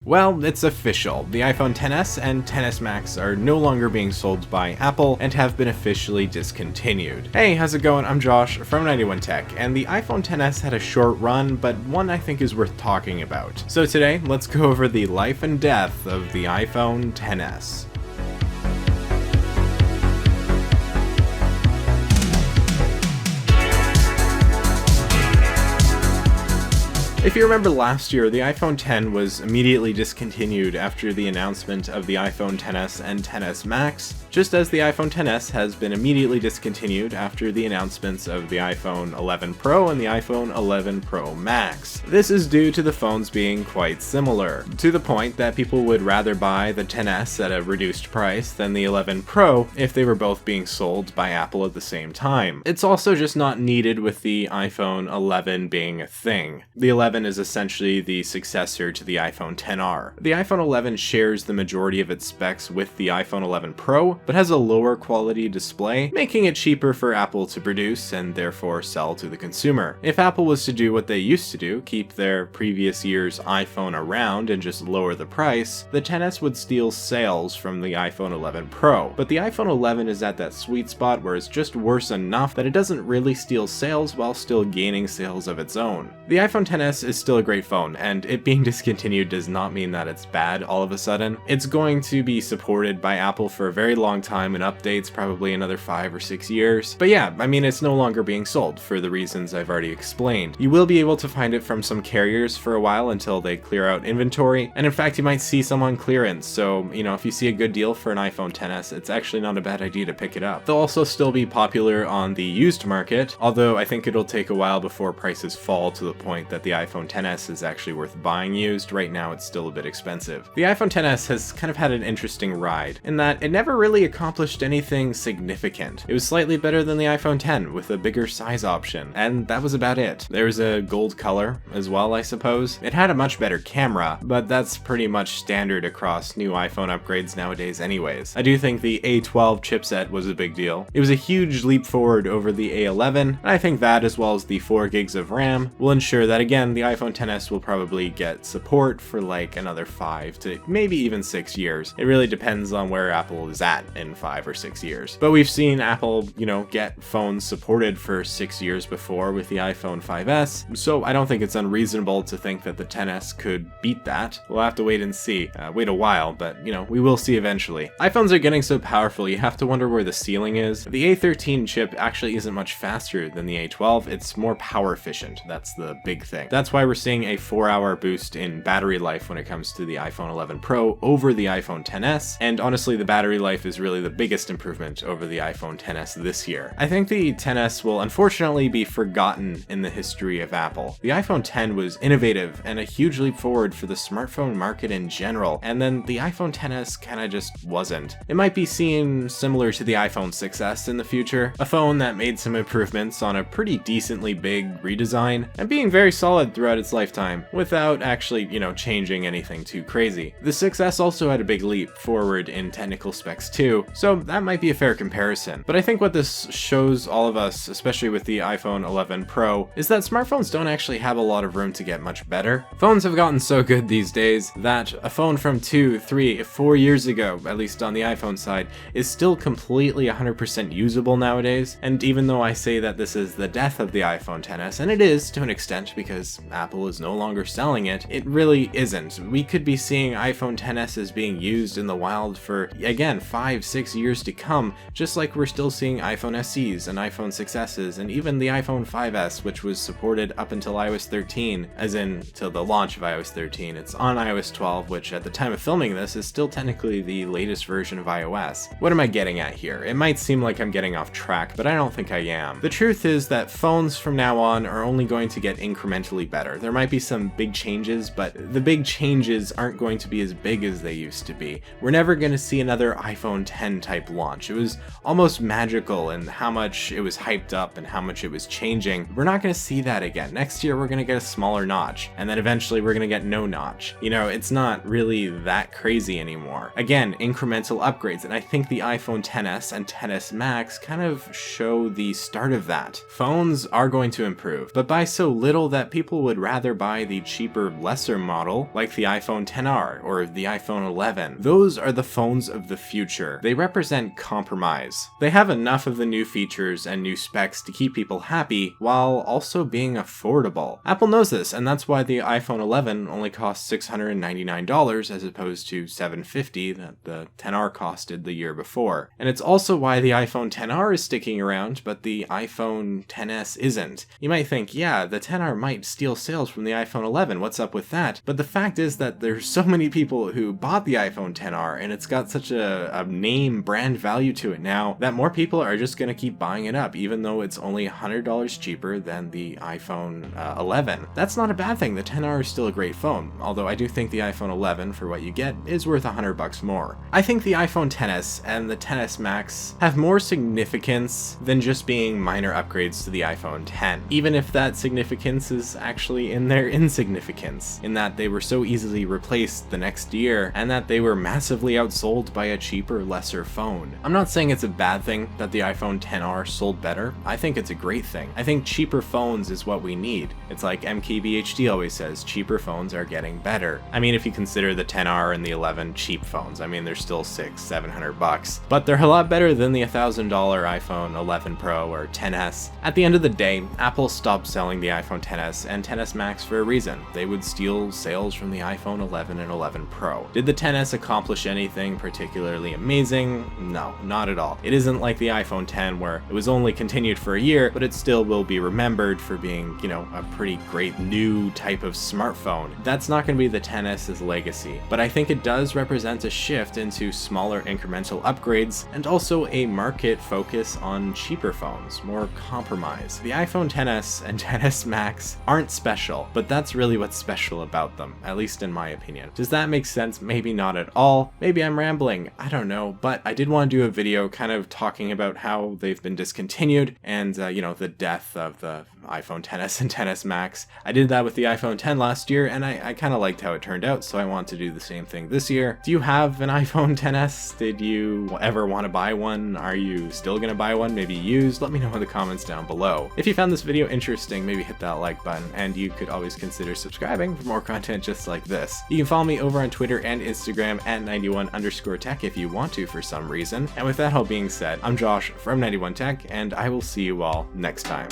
Well, it's official. The iPhone XS and XS Max are no longer being sold by Apple and have been officially discontinued. Hey, how's it going? I'm Josh from 91 Tech, and the iPhone XS had a short run, but one I think is worth talking about. So today, let's go over the life and death of the iPhone XS. If you remember last year, the iPhone X was immediately discontinued after the announcement of the iPhone XS and XS Max, just as the iPhone XS has been immediately discontinued after the announcements of the iPhone 11 Pro and the iPhone 11 Pro Max. This is due to the phones being quite similar, to the point that people would rather buy the XS at a reduced price than the 11 Pro if they were both being sold by Apple at the same time. It's also just not needed with the iPhone 11 being a thing. The 11 is essentially the successor to the iPhone XR. The iPhone 11 shares the majority of its specs with the iPhone 11 Pro, but has a lower quality display, making it cheaper for Apple to produce and therefore sell to the consumer. If Apple was to do what they used to do, keep their previous year's iPhone around and just lower the price, the XS would steal sales from the iPhone 11 Pro. But the iPhone 11 is at that sweet spot where it's just worse enough that it doesn't really steal sales while still gaining sales of its own. The iPhone XS is still a great phone, and it being discontinued does not mean that it's bad all of a sudden. It's going to be supported by Apple for a very long time in updates, probably another 5 or 6 years. But yeah, I mean, it's no longer being sold for the reasons I've already explained. You will be able to find it from some carriers for a while until they clear out inventory, and in fact you might see some on clearance, so if you see a good deal for an iPhone XS, it's actually not a bad idea to pick it up. They'll also still be popular on the used market, although I think it'll take a while before prices fall to the point that the iPhone XS is actually worth buying used. Right now it's still a bit expensive. The iPhone XS has kind of had an interesting ride, in that it never really accomplished anything significant. It was slightly better than the iPhone X with a bigger size option, and that was about it. There was a gold color as well, I suppose. It had a much better camera, but that's pretty much standard across new iPhone upgrades nowadays anyways. I do think the A12 chipset was a big deal. It was a huge leap forward over the A11, and I think that, as well as the 4 gigs of RAM, will ensure that again the iPhone XS will probably get support for like another 5 to maybe even 6 years. It really depends on where Apple is at in 5 or 6 years. But we've seen Apple, get phones supported for 6 years before with the iPhone 5S, so I don't think it's unreasonable to think that the XS could beat that. We'll have to wait and see. Wait a while, but we will see eventually. iPhones are getting so powerful, you have to wonder where the ceiling is. The A13 chip actually isn't much faster than the A12, it's more power efficient. That's the big thing. That's why we're seeing a 4-hour boost in battery life when it comes to the iPhone 11 Pro over the iPhone XS, and honestly the battery life is really the biggest improvement over the iPhone XS this year. I think the XS will unfortunately be forgotten in the history of Apple. The iPhone X was innovative and a huge leap forward for the smartphone market in general, and then the iPhone XS kinda just wasn't. It might be seen similar to the iPhone 6S in the future, a phone that made some improvements on a pretty decently big redesign, and being very solid throughout its lifetime, without actually, changing anything too crazy. The 6S also had a big leap forward in technical specs too, so that might be a fair comparison. But I think what this shows all of us, especially with the iPhone 11 Pro, is that smartphones don't actually have a lot of room to get much better. Phones have gotten so good these days that a phone from 2, 3, 4 years ago, at least on the iPhone side, is still completely 100% usable nowadays. And even though I say that this is the death of the iPhone XS, and it is to an extent because Apple is no longer selling it, it really isn't. We could be seeing iPhone XSs being used in the wild for, again, 5, 6 years to come, just like we're still seeing iPhone SEs and iPhone 6Ss and even the iPhone 5S, which was supported up until iOS 13, as in till the launch of iOS 13. It's on iOS 12, which at the time of filming this is still technically the latest version of iOS. What am I getting at here? It might seem like I'm getting off track, but I don't think I am. The truth is that phones from now on are only going to get incrementally better. There might be some big changes, but the big changes aren't going to be as big as they used to be. We're never going to see another iPhone X type launch. It was almost magical in how much it was hyped up and how much it was changing. We're not going to see that again. Next year we're going to get a smaller notch, and then eventually we're going to get no notch. It's not really that crazy anymore. Again, incremental upgrades, and I think the iPhone XS and XS Max kind of show the start of that. Phones are going to improve, but by so little that people people would rather buy the cheaper, lesser model, like the iPhone XR or the iPhone 11. Those are the phones of the future. They represent compromise. They have enough of the new features and new specs to keep people happy, while also being affordable. Apple knows this, and that's why the iPhone 11 only costs $699 as opposed to $750 that the XR costed the year before. And it's also why the iPhone XR is sticking around, but the iPhone XS isn't. You might think, yeah, the XR might steal sales from the iPhone 11, what's up with that? But the fact is that there's so many people who bought the iPhone XR, and it's got such a name brand value to it now that more people are just going to keep buying it up, even though it's only $100 cheaper than the iPhone 11. That's not a bad thing. The XR is still a great phone, although I do think the iPhone 11, for what you get, is worth $100 more. I think the iPhone XS and the XS Max have more significance than just being minor upgrades to the iPhone X, even if that significance is actually in their insignificance, in that they were so easily replaced the next year, and that they were massively outsold by a cheaper, lesser phone. I'm not saying it's a bad thing that the iPhone XR sold better. I think it's a great thing. I think cheaper phones is what we need. It's like MKBHD always says, cheaper phones are getting better. I mean, if you consider the XR and the 11 cheap phones, I mean, they're still $600-700, but they're a lot better than the $1,000 iPhone 11 Pro or XS. At the end of the day, Apple stopped selling the iPhone XS and XS Max for a reason. They would steal sales from the iPhone 11 and 11 Pro. Did the XS accomplish anything particularly amazing? No, not at all. It isn't like the iPhone X where it was only continued for a year, but it still will be remembered for being, a pretty great new type of smartphone. That's not going to be the XS's legacy, but I think it does represent a shift into smaller incremental upgrades and also a market focus on cheaper phones, more compromise. The iPhone XS and XS Max aren't special, but that's really what's special about them, at least in my opinion. Does that make sense? Maybe not at all. Maybe I'm rambling. I don't know, but I did want to do a video kind of talking about how they've been discontinued and, the death of the iPhone XS and XS Max. I did that with the iPhone X last year, and I kind of liked how it turned out, so I want to do the same thing this year. Do you have an iPhone XS? Did you ever want to buy one? Are you still going to buy one? Maybe used? Let me know in the comments down below. If you found this video interesting, maybe hit that like button, and you could always consider subscribing for more content just like this. You can follow me over on Twitter and Instagram at 91_tech if you want to for some reason. And with that all being said, I'm Josh from 91tech, and I will see you all next time.